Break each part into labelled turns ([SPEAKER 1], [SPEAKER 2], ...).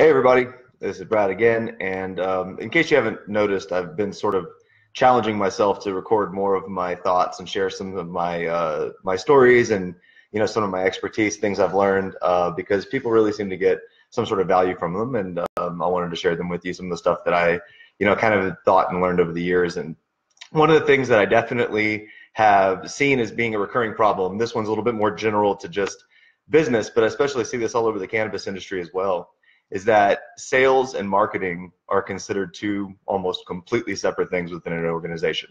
[SPEAKER 1] Hey everybody, this is Brad again, and in case you haven't noticed, I've been sort of challenging myself to record more of my thoughts and share some of my stories and some of my expertise, things I've learned, because people really seem to get some sort of value from them, and I wanted to share them with you, some of the stuff that I kind of thought and learned over the years. And one of the things that I definitely have seen as being a recurring problem, this one's a little bit more general to just business, but I especially see this all over the cannabis industry as well, is that sales and marketing are considered two almost completely separate things within an organization.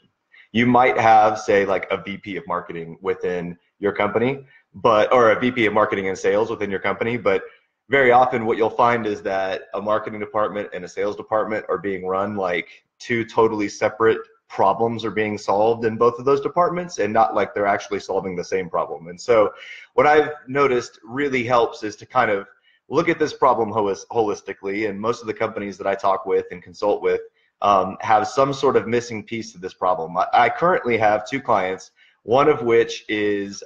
[SPEAKER 1] You might have, say, like a VP of marketing within your company, or a VP of marketing and sales within your company, but very often what you'll find is that a marketing department and a sales department are being run like two totally separate problems are being solved in both of those departments, and not like they're actually solving the same problem. And so what I've noticed really helps is to kind of look at this problem holistically, and most of the companies that I talk with and consult with have some sort of missing piece to this problem. I currently have two clients, one of which is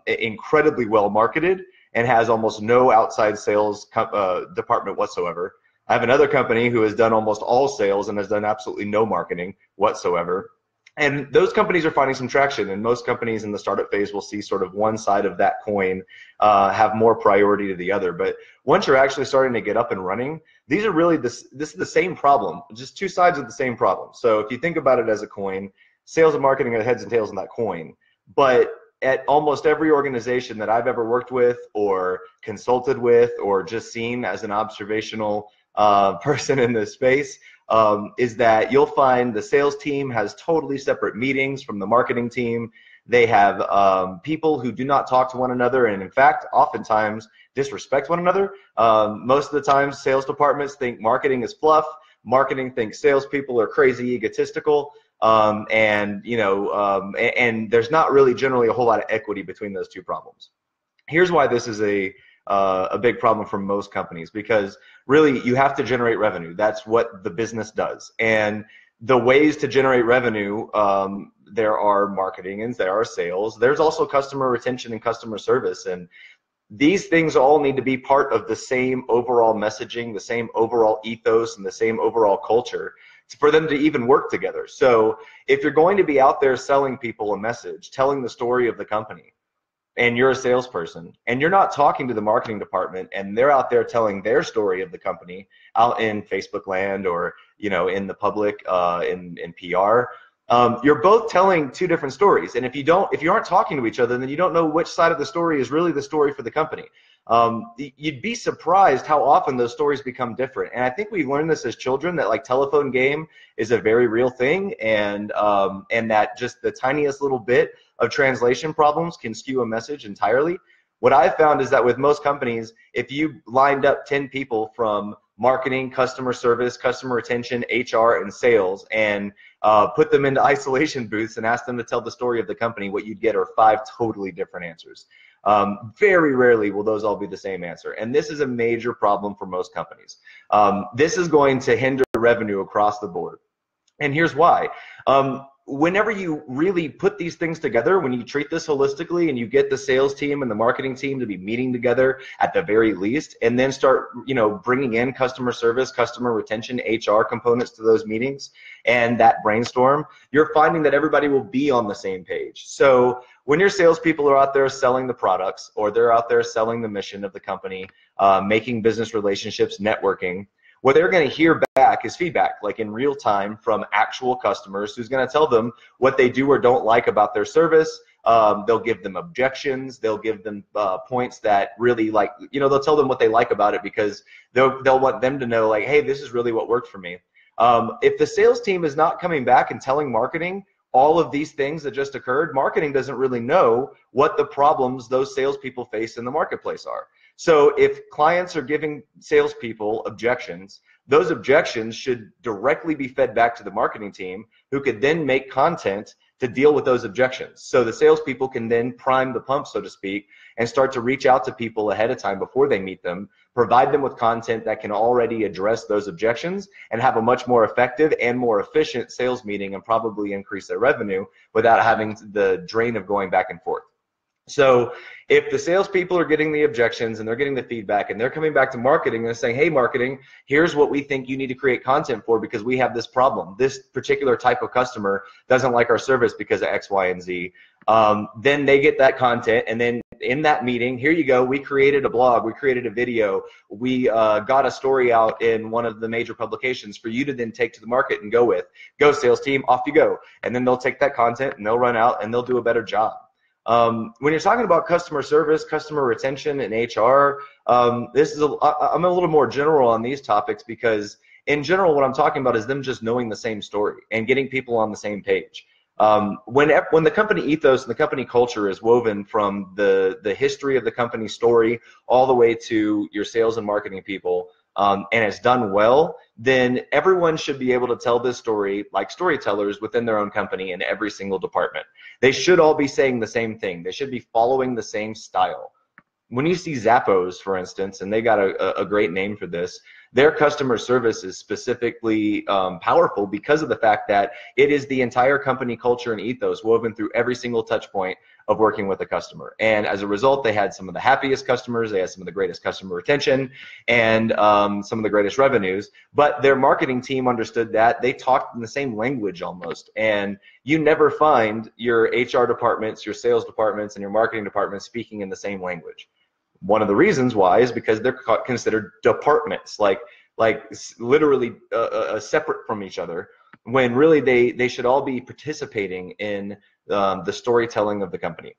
[SPEAKER 1] incredibly well marketed and has almost no outside sales department whatsoever. I have another company who has done almost all sales and has done absolutely no marketing whatsoever. And those companies are finding some traction, and most companies in the startup phase will see sort of one side of that coin have more priority to the other. But once you're actually starting to get up and running, these are really this is the same problem, just two sides of the same problem. So if you think about it as a coin, sales and marketing are the heads and tails on that coin. But at almost every organization that I've ever worked with or consulted with or just seen as an observational person in this space, is that you'll find the sales team has totally separate meetings from the marketing team. They have people who do not talk to one another, and in fact, oftentimes disrespect one another. Most of the time, sales departments think marketing is fluff. Marketing thinks salespeople are crazy egotistical, and there's not really generally a whole lot of equity between those two problems. Here's why this is a big problem for most companies, because really you have to generate revenue. That's what the business does. And the ways to generate revenue, there are marketing and there are sales. There's also customer retention and customer service. And these things all need to be part of the same overall messaging, the same overall ethos, and the same overall culture for them to even work together. So if you're going to be out there selling people a message, telling the story of the company, and you're a salesperson, and you're not talking to the marketing department, and they're out there telling their story of the company out in Facebook land or in the public, in PR, you're both telling two different stories. And if you aren't talking to each other, then you don't know which side of the story is really the story for the company. You'd be surprised how often those stories become different. And I think we learned this as children, that like telephone game is a very real thing, and that just the tiniest little bit of translation problems can skew a message entirely. What I've found is that with most companies, if you lined up 10 people from marketing, customer service, customer retention, HR, and sales, and put them into isolation booths and ask them to tell the story of the company, what you'd get are 5 totally different answers. Very rarely will those all be the same answer. And this is a major problem for most companies. This is going to hinder revenue across the board. And here's why. Whenever you really put these things together, when you treat this holistically and you get the sales team and the marketing team to be meeting together at the very least, and then start bringing in customer service, customer retention, HR components to those meetings and that brainstorm, you're finding that everybody will be on the same page. So when your salespeople are out there selling the products, or they're out there selling the mission of the company, making business relationships, networking, what they're going to hear back is feedback, like in real time, from actual customers who's going to tell them what they do or don't like about their service. They'll give them objections. They'll give them points that really, like, they'll tell them what they like about it, because they'll want them to know, like, hey, this is really what worked for me. If the sales team is not coming back and telling marketing all of these things that just occurred, marketing doesn't really know what the problems those salespeople face in the marketplace are. So if clients are giving salespeople objections, those objections should directly be fed back to the marketing team, who could then make content to deal with those objections. So the salespeople can then prime the pump, so to speak, and start to reach out to people ahead of time before they meet them, provide them with content that can already address those objections, and have a much more effective and more efficient sales meeting, and probably increase their revenue without having the drain of going back and forth. So if the salespeople are getting the objections and they're getting the feedback and they're coming back to marketing and saying, hey, marketing, here's what we think you need to create content for because we have this problem. This particular type of customer doesn't like our service because of X, Y, and Z. Then they get that content, and then in that meeting, here you go, we created a blog, we created a video, we got a story out in one of the major publications for you to then take to the market and go with. Go sales team, off you go. And then they'll take that content and they'll run out and they'll do a better job. When you're talking about customer service, customer retention, and HR, I'm a little more general on these topics because in general, what I'm talking about is them just knowing the same story and getting people on the same page. When the company ethos and the company culture is woven from the history of the company story all the way to your sales and marketing people, and it's done well, then everyone should be able to tell this story like storytellers within their own company in every single department. They should all be saying the same thing. They should be following the same style. When you see Zappos, for instance, and they got a great name for this, their customer service is specifically powerful because of the fact that it is the entire company culture and ethos woven through every single touch point of working with a customer. And as a result, they had some of the happiest customers, they had some of the greatest customer retention, and some of the greatest revenues. But their marketing team understood that. They talked in the same language almost. And you never find your HR departments, your sales departments, and your marketing departments speaking in the same language. One of the reasons why is because they're considered departments, like literally separate from each other, when really they should all be participating in the storytelling of the company.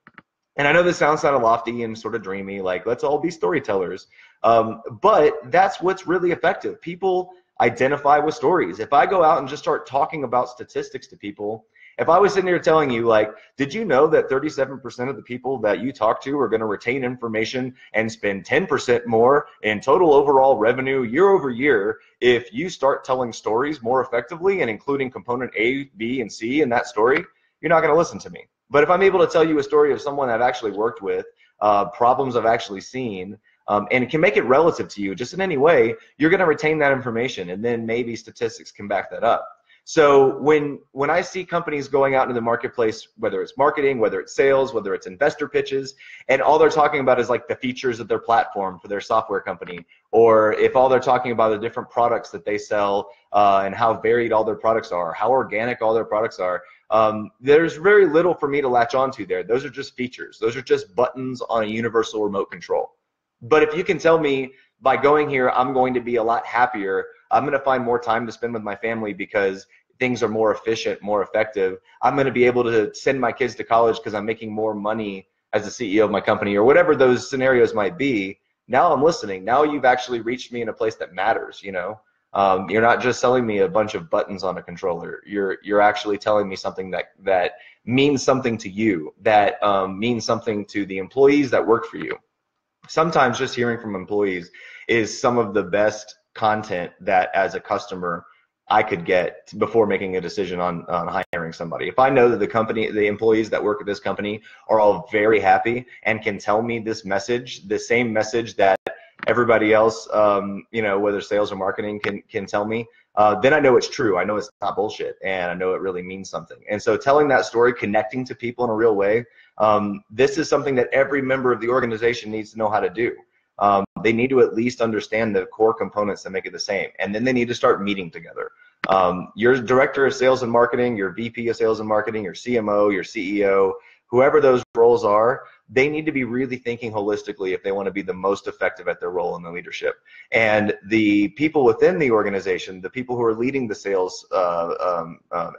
[SPEAKER 1] And I know this sounds kind of lofty and sort of dreamy, like let's all be storytellers, but that's what's really effective. People identify with stories. If I go out and just start talking about statistics to people, if I was sitting here telling you, like, did you know that 37% of the people that you talk to are going to retain information and spend 10% more in total overall revenue year over year if you start telling stories more effectively and including component A, B, and C in that story? You're not going to listen to me. But if I'm able to tell you a story of someone I've actually worked with, problems I've actually seen, and can make it relative to you just in any way, you're going to retain that information, and then maybe statistics can back that up. So when I see companies going out into the marketplace, whether it's marketing, whether it's sales, whether it's investor pitches, and all they're talking about is like the features of their platform for their software company, or if all they're talking about are the different products that they sell and how varied all their products are, how organic all their products are, there's very little for me to latch onto there. Those are just features. Those are just buttons on a universal remote control. But if you can tell me by going here, I'm going to be a lot happier, I'm going to find more time to spend with my family because things are more efficient, more effective, I'm going to be able to send my kids to college because I'm making more money as the CEO of my company, or whatever those scenarios might be, now I'm listening. Now you've actually reached me in a place that matters, you know? You're not just selling me a bunch of buttons on a controller. You're actually telling me something that means something to you, that means something to the employees that work for you. Sometimes just hearing from employees is some of the best content that as a customer I could get before making a decision on hiring somebody. If I know that the employees that work at this company are all very happy and can tell me this message, the same message that everybody else, you know, whether sales or marketing can tell me, then I know it's true. I know it's not bullshit, and I know it really means something. And so telling that story, connecting to people in a real way, this is something that every member of the organization needs to know how to do. They need to at least understand the core components that make it the same, and then they need to start meeting together. Your director of sales and marketing, your VP of sales and marketing, your CMO, your CEO, whoever those roles are, they need to be really thinking holistically if they want to be the most effective at their role in the leadership. And the people within the organization, the people who are leading the sales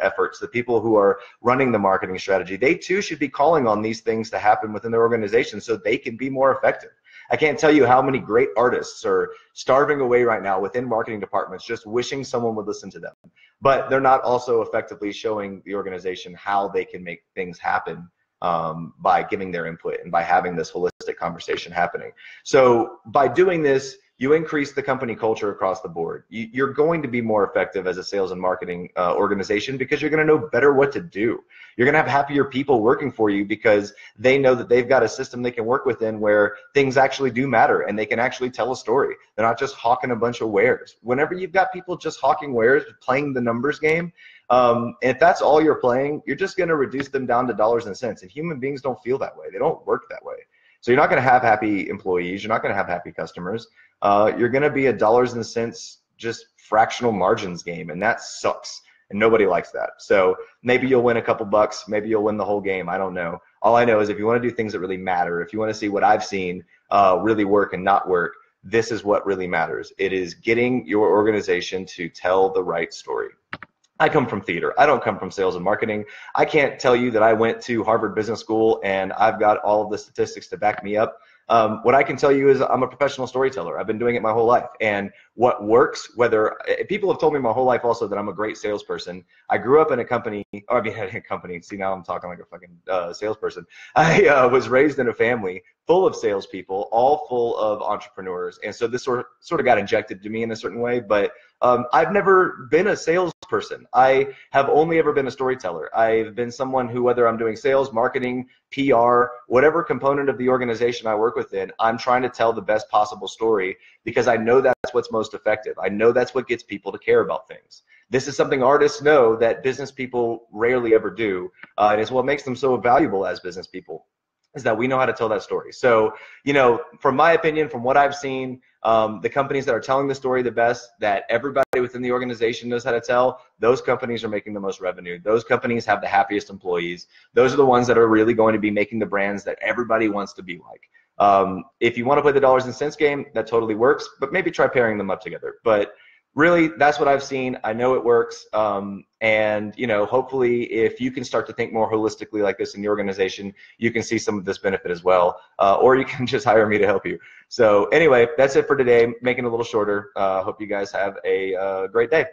[SPEAKER 1] efforts, the people who are running the marketing strategy, they too should be calling on these things to happen within their organization so they can be more effective. I can't tell you how many great artists are starving away right now within marketing departments just wishing someone would listen to them. But they're not also effectively showing the organization how they can make things happen by giving their input and by having this holistic conversation happening. So by doing this, you increase the company culture across the board. You're going to be more effective as a sales and marketing organization because you're going to know better what to do. You're going to have happier people working for you because they know that they've got a system they can work within where things actually do matter and they can actually tell a story. They're not just hawking a bunch of wares. Whenever you've got people just hawking wares, playing the numbers game, If that's all you're playing, you're just going to reduce them down to dollars and cents. And human beings don't feel that way. They don't work that way. So you're not going to have happy employees. You're not going to have happy customers. You're going to be a dollars and cents, just fractional margins game, and that sucks. And nobody likes that. So maybe you'll win a couple bucks. Maybe you'll win the whole game. I don't know. All I know is if you want to do things that really matter, if you want to see what I've seen really work and not work, this is what really matters. It is getting your organization to tell the right story. I come from theater. I don't come from sales and marketing. I can't tell you that I went to Harvard Business School and I've got all of the statistics to back me up. What I can tell you is I'm a professional storyteller. I've been doing it my whole life. And what works, whether people have told me my whole life also that I'm a great salesperson. I grew up in a company, or I mean, a company. See, now I'm talking like a fucking salesperson. I was raised in a family full of salespeople, all full of entrepreneurs. And so this sort of got injected to me in a certain way. But I've never been a salesperson. I have only ever been a storyteller. I've been someone who, whether I'm doing sales, marketing, PR, whatever component of the organization I work within, I'm trying to tell the best possible story because I know that's what's most effective. I know that's what gets people to care about things. This is something artists know that business people rarely ever do, and it's what makes them so valuable as business people, is that we know how to tell that story. So, you know, from my opinion, from what I've seen, the companies that are telling the story the best, that everybody within the organization knows how to tell, those companies are making the most revenue. Those companies have the happiest employees. Those are the ones that are really going to be making the brands that everybody wants to be like. If you want to play the dollars and cents game, that totally works, but maybe try pairing them up together. But really, that's what I've seen. I know it works. And, you know, hopefully if you can start to think more holistically like this in your organization, you can see some of this benefit as well. Or you can just hire me to help you. So anyway, that's it for today. Making it a little shorter. Hope you guys have a great day.